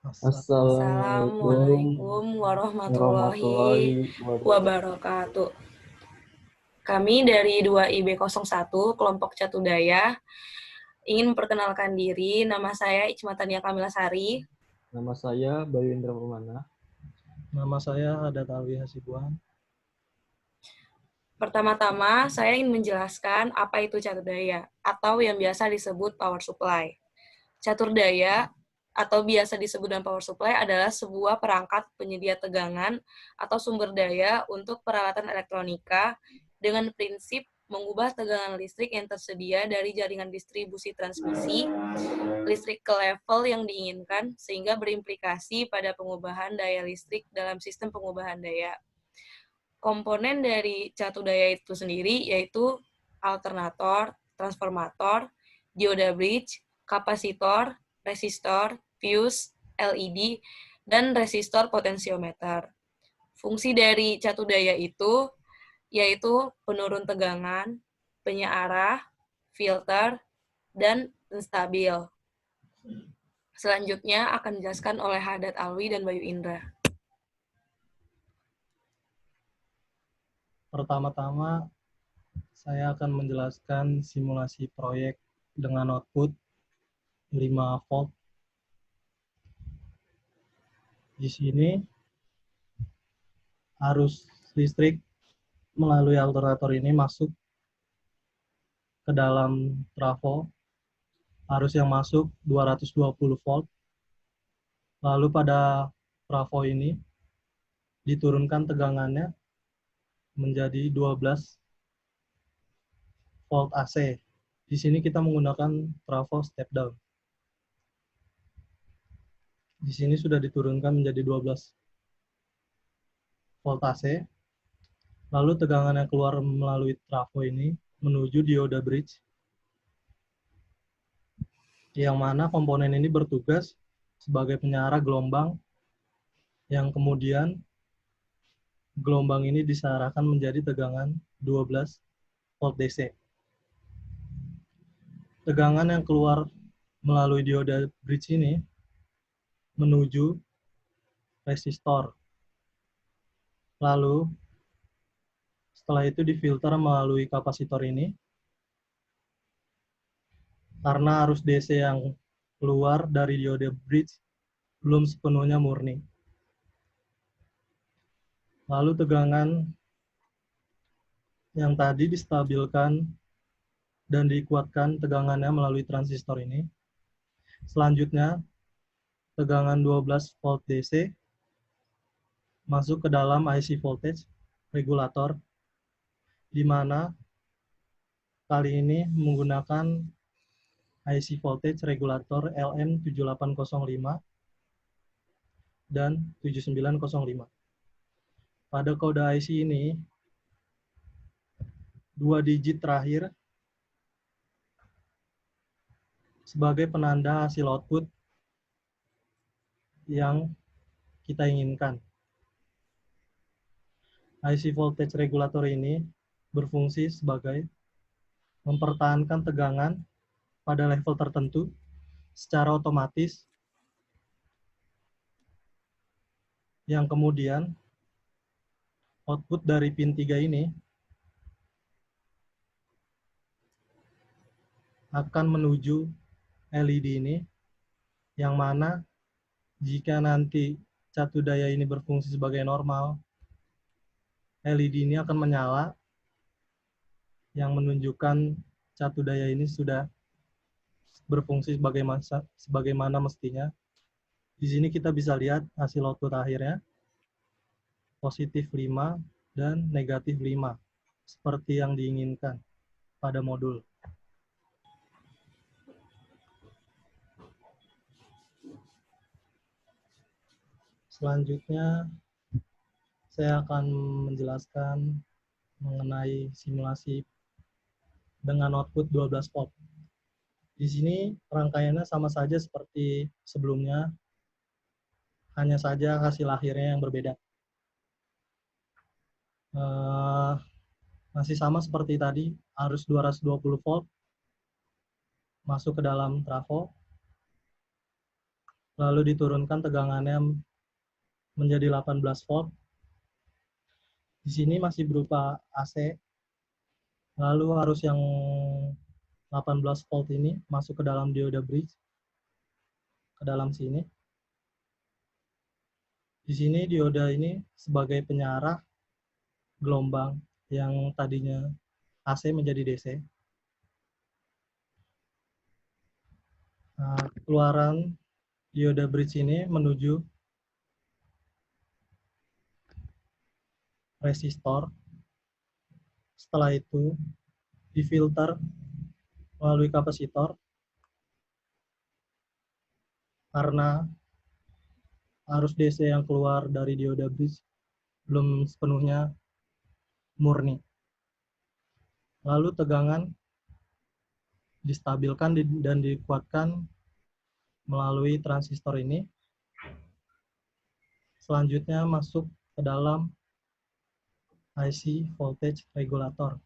Assalamualaikum Assalamualaikum warahmatullahi warahmatullahi wabarakatuh. wabarakatuh. Kami dari 2IB01 kelompok Catudaya ingin memperkenalkan diri. Nama saya Ichmatania Kamilasari. Nama saya Bayu Indra Permana. Nama saya Hadat Alwi Hasibuan. Pertama-tama, saya ingin menjelaskan apa itu Catudaya atau yang biasa disebut power supply. Caturdaya atau biasa disebut dengan power supply adalah sebuah perangkat penyedia tegangan atau sumber daya untuk peralatan elektronika dengan prinsip mengubah tegangan listrik yang tersedia dari jaringan distribusi transmisi listrik ke level yang diinginkan sehingga berimplikasi pada pengubahan daya listrik dalam sistem pengubahan daya. Komponen dari Catudaya itu sendiri yaitu alternator, transformator, dioda bridge, kapasitor, resistor, fuse, LED, dan resistor potensiometer. Fungsi dari Catudaya itu yaitu penurun tegangan, penyearah, filter, dan penstabil. Selanjutnya akan dijelaskan oleh Hadat Alwi dan Bayu Indra. Pertama-tama, saya akan menjelaskan simulasi proyek dengan output 5 volt. Di sini, arus listrik melalui alternator ini masuk ke dalam trafo. Arus yang masuk 220 volt. Lalu pada trafo ini diturunkan tegangannya menjadi 12 volt AC. Di sini kita menggunakan trafo step down. Di sini sudah diturunkan menjadi 12 volt AC. Lalu tegangan yang keluar melalui trafo ini menuju dioda bridge, yang mana komponen ini bertugas sebagai penyearah gelombang, yang kemudian gelombang ini disearahkan menjadi tegangan 12 volt DC. Tegangan yang keluar melalui dioda bridge ini menuju resistor. Lalu setelah itu difilter melalui kapasitor ini. Karena arus DC yang keluar dari dioda bridge belum sepenuhnya murni. Lalu tegangan yang tadi distabilkan dan dikuatkan tegangannya melalui transistor ini. Selanjutnya, tegangan 12 volt DC masuk ke dalam IC voltage regulator, di mana kali ini menggunakan IC voltage regulator LM7805 dan 7905. Pada kode IC ini, 2 digit terakhir sebagai penanda hasil output yang kita inginkan. IC voltage regulator ini berfungsi sebagai mempertahankan tegangan pada level tertentu secara otomatis, yang kemudian output dari pin 3 ini akan menuju LED ini, yang mana jika nanti Catudaya ini berfungsi sebagai normal, LED ini akan menyala, yang menunjukkan Catudaya ini sudah berfungsi sebagaimana mestinya. Di sini kita bisa lihat hasil output akhirnya, positif 5 dan negatif 5, seperti yang diinginkan pada modul. Selanjutnya, saya akan menjelaskan mengenai simulasi dengan output 12 volt. Di sini rangkaiannya sama saja seperti sebelumnya, hanya saja hasil akhirnya yang berbeda. Masih sama seperti tadi, arus 220 volt masuk ke dalam trafo. lalu diturunkan tegangannya menjadi 18 volt. Di sini masih berupa AC, lalu arus yang 18 volt ini masuk ke dalam dioda bridge, ke dalam sini. Di sini dioda ini sebagai penyarah gelombang yang tadinya AC menjadi DC. Nah, keluaran dioda bridge ini menuju resistor. Setelah itu difilter melalui kapasitor karena arus DC yang keluar dari dioda bridge belum sepenuhnya murni. Lalu tegangan distabilkan dan dikuatkan melalui transistor ini. Selanjutnya masuk ke dalam IC voltage regulator.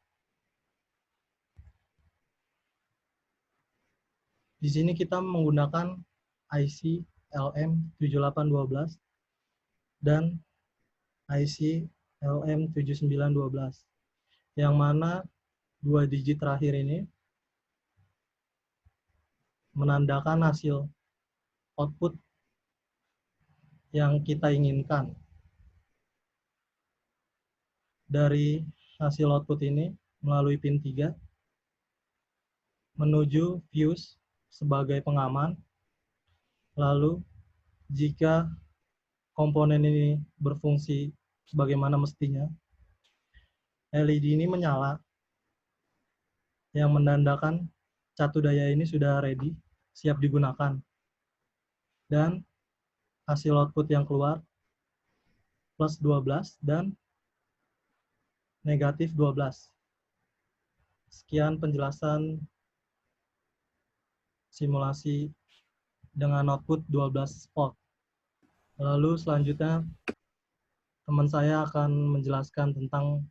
Di sini kita menggunakan IC LM7812 dan IC LM7912, yang mana dua digit terakhir ini menandakan hasil output yang kita inginkan. Dari hasil output ini melalui pin 3 menuju fuse sebagai pengaman. Lalu jika komponen ini berfungsi sebagaimana mestinya, LED ini menyala yang menandakan catu daya ini sudah ready, siap digunakan. Dan hasil output yang keluar plus 12 dan negatif 12. Sekian penjelasan simulasi dengan output 12 volt. Lalu selanjutnya teman saya akan menjelaskan tentang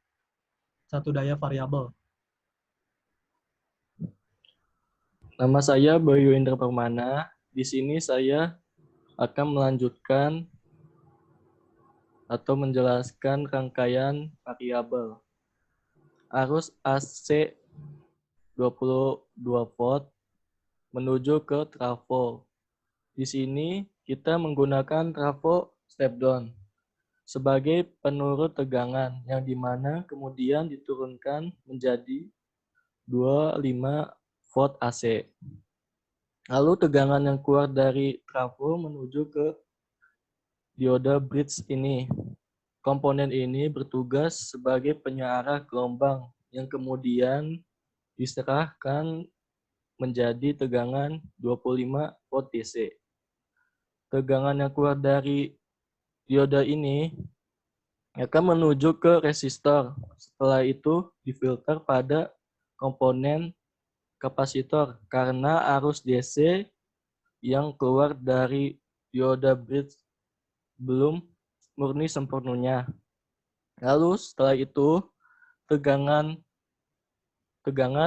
catu daya variabel. Nama saya Bayu Indra Permana. Di sini saya akan melanjutkan atau menjelaskan rangkaian variabel. Arus AC 22 volt menuju ke trafo. Di sini kita menggunakan trafo step down sebagai penurut tegangan yang dimana kemudian diturunkan menjadi 25 volt AC. Lalu tegangan yang keluar dari trafo menuju ke dioda bridge ini. Komponen ini bertugas sebagai penyarah gelombang yang kemudian diserahkan menjadi tegangan 25 volt DC. Tegangan yang keluar dari dioda ini akan menuju ke resistor. Setelah itu difilter pada komponen kapasitor karena arus DC yang keluar dari dioda bridge belum murni sempurna. Lalu setelah itu tegangan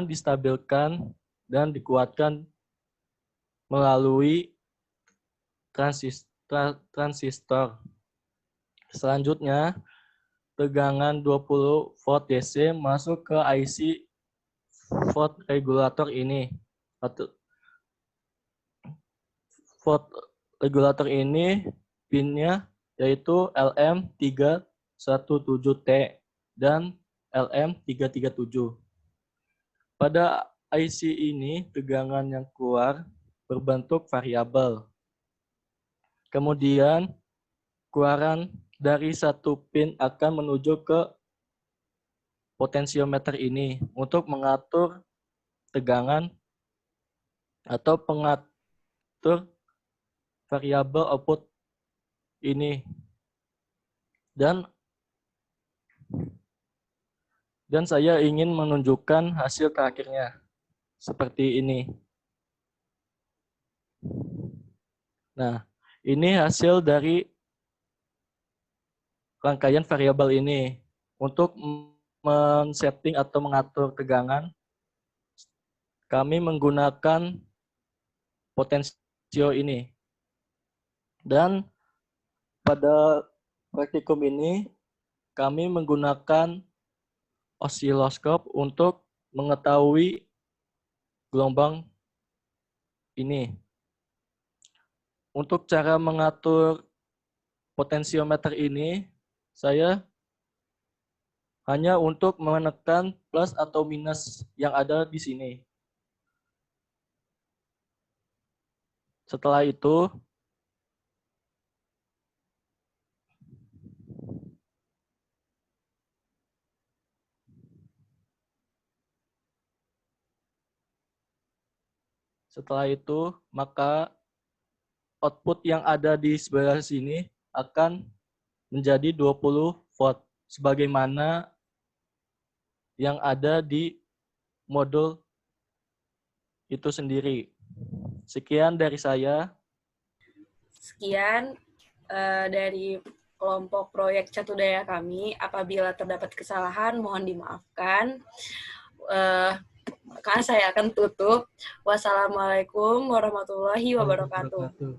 distabilkan dan dikuatkan melalui transistor. Selanjutnya tegangan 20 volt DC masuk ke IC volt regulator ini. Volt regulator ini pinnya yaitu LM317T dan LM337. Pada IC ini tegangan yang keluar berbentuk variabel. Kemudian keluaran dari satu pin akan menuju ke potensiometer ini untuk mengatur tegangan atau pengatur variabel output ini. Dan saya ingin menunjukkan hasil terakhirnya seperti ini. Nah, ini hasil dari rangkaian variabel ini. Untuk men-setting atau mengatur tegangan, kami menggunakan potensio ini. Dan pada praktikum ini kami menggunakan osiloskop untuk mengetahui gelombang ini. Untuk cara mengatur potensiometer ini, saya hanya untuk menekan plus atau minus yang ada di sini. Setelah itu, maka output yang ada di sebelah sini akan menjadi 20 volt, sebagaimana yang ada di modul itu sendiri. Sekian dari saya. Sekian dari kelompok proyek Catudaya kami. Apabila terdapat kesalahan, mohon dimaafkan. Maka saya akan tutup. Wassalamualaikum warahmatullahi wabarakatuh.